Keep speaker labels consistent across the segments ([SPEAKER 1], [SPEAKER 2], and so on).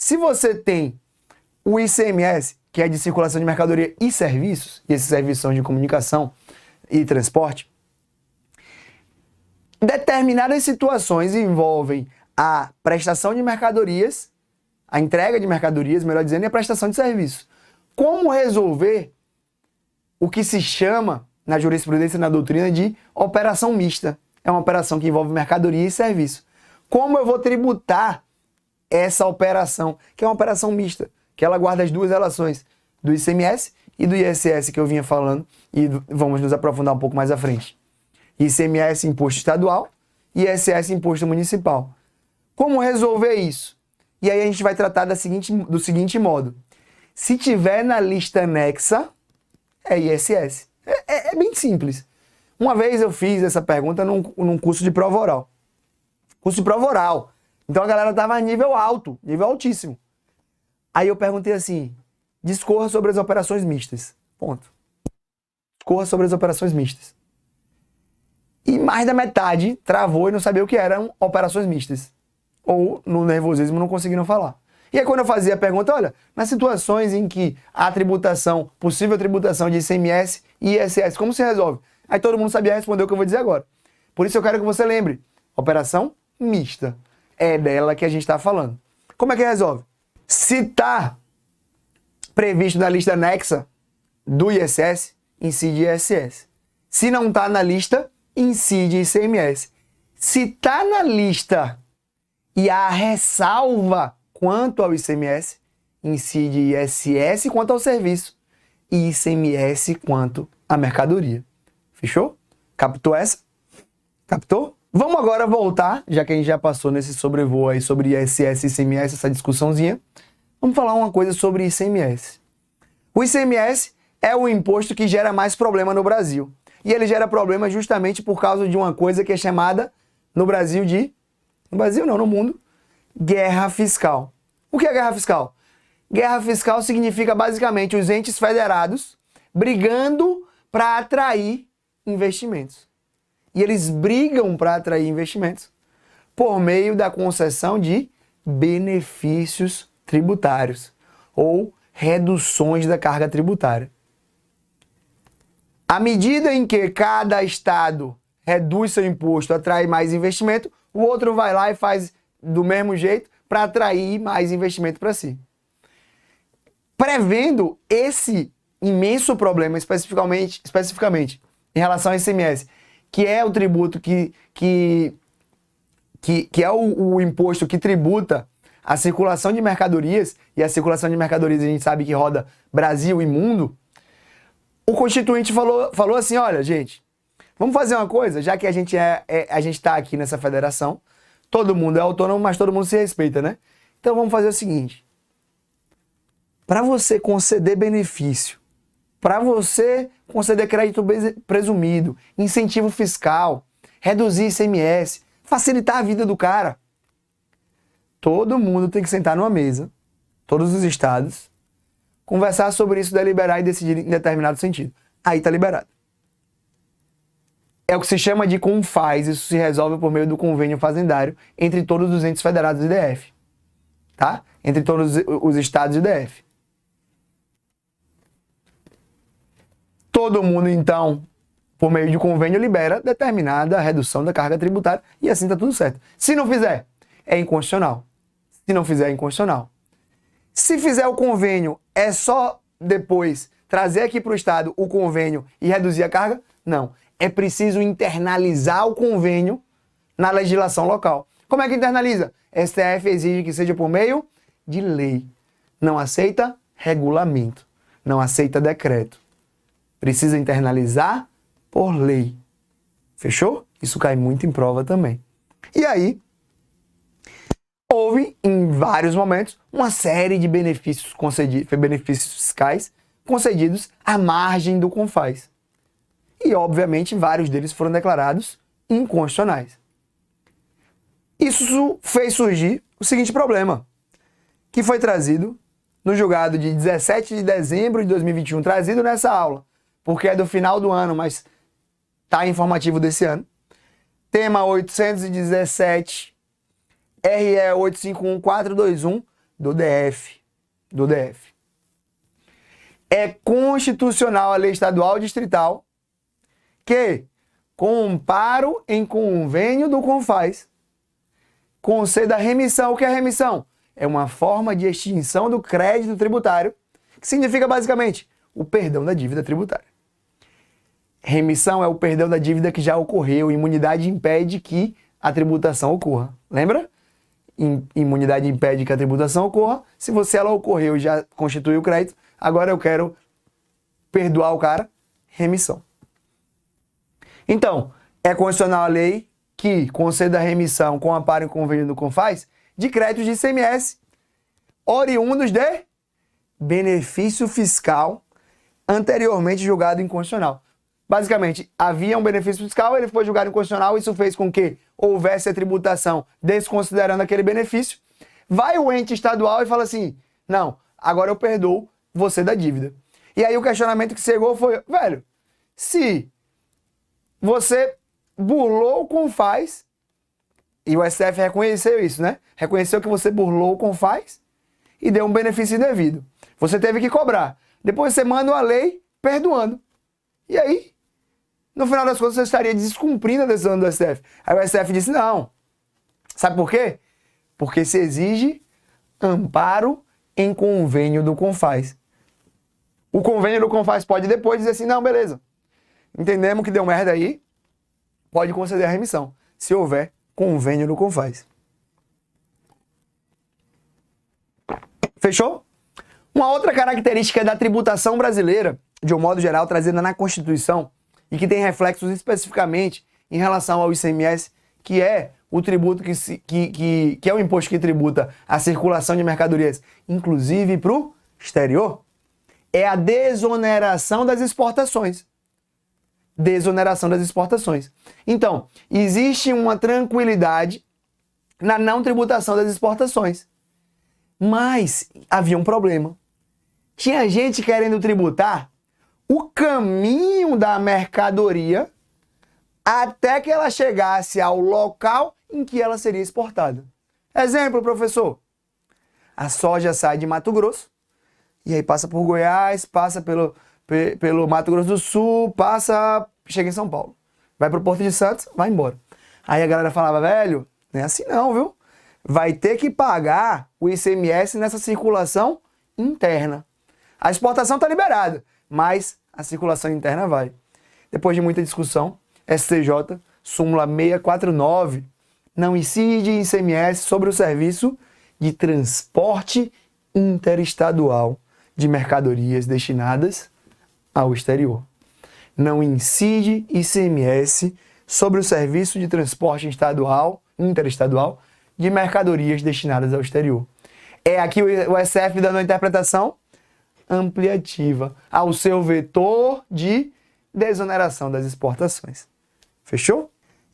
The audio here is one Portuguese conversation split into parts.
[SPEAKER 1] Se você tem o ICMS, que é de circulação de mercadoria e serviços, e esses serviços são de comunicação e transporte, determinadas situações envolvem a prestação de mercadorias, a entrega de mercadorias, melhor dizendo, e a prestação de serviços. Como resolver o que se chama, na jurisprudência e na doutrina, de operação mista? É uma operação que envolve mercadoria e serviço. Como eu vou tributar essa operação, que é uma operação mista, que ela guarda as duas relações, do ICMS e do ISS, que eu vinha falando, e vamos nos aprofundar um pouco mais à frente. ICMS, imposto estadual, e ISS, imposto municipal. Como resolver isso? E aí a gente vai tratar do seguinte modo. Se tiver na lista anexa, é ISS. É bem simples. Uma vez eu fiz essa pergunta num curso de prova oral. Curso de prova oral. Então a galera tava nível alto, nível altíssimo. Aí eu perguntei assim, discorra sobre as operações mistas. Ponto. Discorra sobre as operações mistas. E mais da metade travou e não sabia o que eram operações mistas. Ou, no nervosismo, não conseguiram falar. E aí quando eu fazia a pergunta, olha, nas situações em que há tributação, possível tributação de ICMS e ISS, como se resolve? Aí todo mundo sabia responder o que eu vou dizer agora. Por isso eu quero que você lembre, operação mista. É dela que a gente está falando. Como é que resolve? Se está previsto na lista anexa do ISS, incide ISS. Se não está na lista, incide ICMS. Se está na lista e há ressalva quanto ao ICMS, incide ISS quanto ao serviço e ICMS quanto à mercadoria. Fechou? Captou essa? Captou? Vamos agora voltar, já que a gente já passou nesse sobrevoo aí sobre ISS e ICMS, essa discussãozinha. Vamos falar uma coisa sobre ICMS. O ICMS é o imposto que gera mais problema no Brasil. E ele gera problema justamente por causa de uma coisa que é chamada, no Brasil de... No Brasil não, no mundo. Guerra fiscal. O que é guerra fiscal? Guerra fiscal significa basicamente os entes federados brigando para atrair investimentos. E eles brigam para atrair investimentos por meio da concessão de benefícios tributários ou reduções da carga tributária. À medida em que cada estado reduz seu imposto, atrai mais investimento, o outro vai lá e faz do mesmo jeito para atrair mais investimento para si. Prevendo esse imenso problema, especificamente em relação ao ICMS, que é o tributo que é o imposto que tributa a circulação de mercadorias, e a circulação de mercadorias a gente sabe que roda Brasil e mundo, o Constituinte falou assim, olha, gente, vamos fazer uma coisa, já que a gente está aqui nessa federação, todo mundo é autônomo, mas todo mundo se respeita, né? Então vamos fazer o seguinte, para você conceder benefício, para você conceder crédito presumido, incentivo fiscal, reduzir ICMS, facilitar a vida do cara, todo mundo tem que sentar numa mesa, todos os estados, conversar sobre isso, deliberar e decidir em determinado sentido. Aí tá liberado. É o que se chama de CONFAS, isso se resolve por meio do convênio fazendário entre todos os entes federados do DF. Tá? Entre todos os estados do DF. Todo mundo, então, por meio de convênio, libera determinada redução da carga tributária e assim tá tudo certo. Se não fizer, é inconstitucional. Se não fizer, é inconstitucional. Se fizer o convênio, é só depois trazer aqui para o Estado o convênio e reduzir a carga? Não. É preciso internalizar o convênio na legislação local. Como é que internaliza? STF exige que seja por meio de lei. Não aceita regulamento. Não aceita decreto. Precisa internalizar por lei. Fechou? Isso cai muito em prova também. E aí, houve, em vários momentos, uma série de benefícios fiscais concedidos à margem do CONFAS. E, obviamente, vários deles foram declarados inconstitucionais. Isso fez surgir o seguinte problema, que foi trazido no julgado de 17 de dezembro de 2021, trazido nessa aula, porque é do final do ano, mas está informativo desse ano. Tema 817, RE 851421, do DF. Do DF. É constitucional a lei estadual distrital que, com amparo em convênio do CONFAS, conceda remissão. O que é remissão? É uma forma de extinção do crédito tributário, que significa basicamente o perdão da dívida tributária. Remissão é o perdão da dívida que já ocorreu. Imunidade impede que a tributação ocorra. Lembra? Imunidade impede que a tributação ocorra. Se ela ocorreu e já constituiu o crédito, agora eu quero perdoar o cara, remissão. Então, é constitucional a lei que conceda remissão com amparo em convênio do CONFAS de créditos de ICMS oriundos de benefício fiscal anteriormente julgado inconstitucional. Basicamente, havia um benefício fiscal, ele foi julgado inconstitucional, isso fez com que houvesse a tributação desconsiderando aquele benefício. Vai o ente estadual e fala assim, não, agora eu perdoo você da dívida. E aí o questionamento que chegou foi, velho, se você burlou o CONFAS, e o STF reconheceu isso, né? Reconheceu que você burlou o CONFAS e deu um benefício indevido. Você teve que cobrar. Depois você manda uma lei perdoando. E aí, no final das contas, você estaria descumprindo a decisão do STF. Aí o STF disse, não. Sabe por quê? Porque se exige amparo em convênio do CONFAS. O convênio do CONFAS pode depois dizer assim, não, beleza. Entendemos que deu merda aí, pode conceder a remissão, se houver convênio do CONFAS. Fechou? Uma outra característica da tributação brasileira, de um modo geral, trazida na Constituição, e que tem reflexos especificamente em relação ao ICMS, que é o tributo que é o imposto que tributa a circulação de mercadorias, inclusive para o exterior, é a desoneração das exportações. Desoneração das exportações. Então, existe uma tranquilidade na não tributação das exportações. Mas havia um problema. Tinha gente querendo tributar o caminho da mercadoria até que ela chegasse ao local em que ela seria exportada. Exemplo, professor. A soja sai de Mato Grosso, e aí passa por Goiás, passa pelo Mato Grosso do Sul, chega em São Paulo. Vai pro Porto de Santos, vai embora. Aí a galera falava, velho, não é assim não, viu? Vai ter que pagar o ICMS nessa circulação interna. A exportação tá liberada, mas a circulação interna vai. Depois de muita discussão, STJ, súmula 649, não incide ICMS sobre o serviço de transporte interestadual de mercadorias destinadas ao exterior. Não incide ICMS sobre o serviço de transporte interestadual de mercadorias destinadas ao exterior. É aqui o SF dando uma interpretação ampliativa ao seu vetor de desoneração das exportações. Fechou?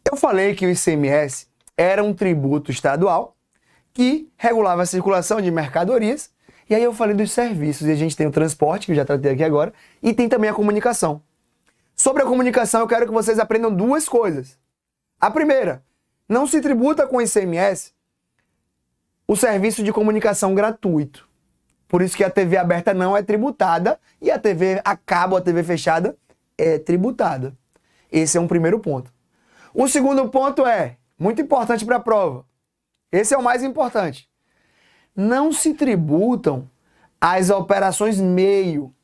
[SPEAKER 1] Eu falei que o ICMS era um tributo estadual que regulava a circulação de mercadorias, e aí eu falei dos serviços, e a gente tem o transporte, que eu já tratei aqui agora, e tem também a comunicação. Sobre a comunicação, eu quero que vocês aprendam duas coisas. A primeira, não se tributa com ICMS o serviço de comunicação gratuito. Por isso que a TV aberta não é tributada e a TV a cabo, a TV fechada, é tributada. Esse é um primeiro ponto. O segundo ponto é, muito importante para a prova, esse é o mais importante. Não se tributam as operações meio,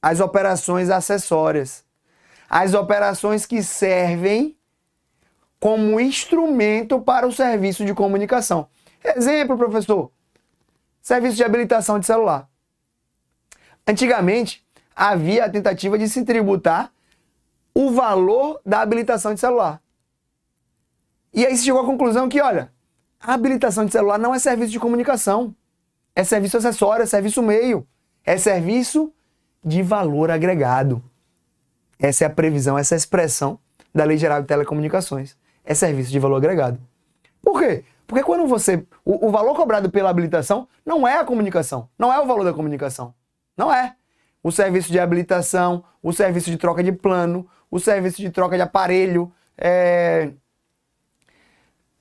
[SPEAKER 1] as operações acessórias, as operações que servem como instrumento para o serviço de comunicação. Exemplo, professor, serviço de habilitação de celular. Antigamente, havia a tentativa de se tributar o valor da habilitação de celular. E aí se chegou à conclusão que, olha, a habilitação de celular não é serviço de comunicação, é serviço acessório, é serviço meio, é serviço de valor agregado. Essa é a previsão, essa é a expressão da Lei Geral de Telecomunicações. É serviço de valor agregado. Por quê? Porque quando você... O valor cobrado pela habilitação não é a comunicação, não é o valor da comunicação. Não é. O serviço de habilitação, o serviço de troca de plano, o serviço de troca de aparelho,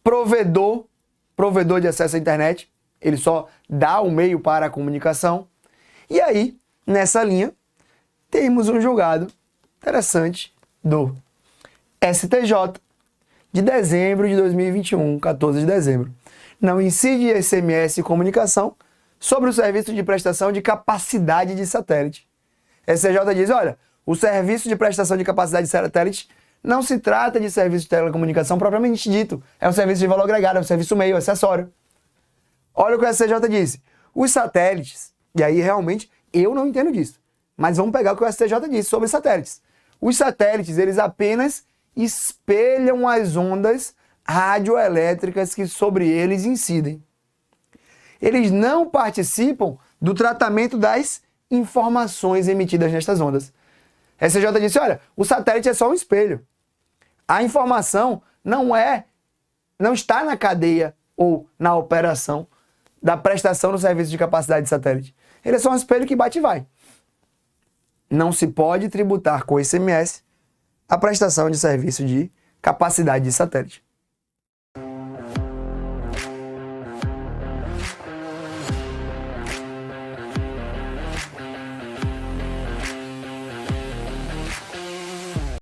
[SPEAKER 1] provedor de acesso à internet, ele só dá o meio para a comunicação. E aí, nessa linha, temos um julgado interessante do STJ de dezembro de 2021, 14 de dezembro. Não incide ICMS e comunicação sobre o serviço de prestação de capacidade de satélite. STJ diz, olha, o serviço de prestação de capacidade de satélite não se trata de serviço de telecomunicação propriamente dito. É um serviço de valor agregado, é um serviço meio, acessório. Olha o que o STJ disse. Os satélites, e aí realmente eu não entendo disso, mas vamos pegar o que o STJ disse sobre satélites. Os satélites, eles apenas espelham as ondas radioelétricas que sobre eles incidem. Eles não participam do tratamento das informações emitidas nestas ondas. A STJ disse, olha, o satélite é só um espelho. A informação não está na cadeia ou na operação da prestação do serviço de capacidade de satélite. Ele é só um espelho que bate e vai. Não se pode tributar com ICMS a prestação de serviço de capacidade de satélite.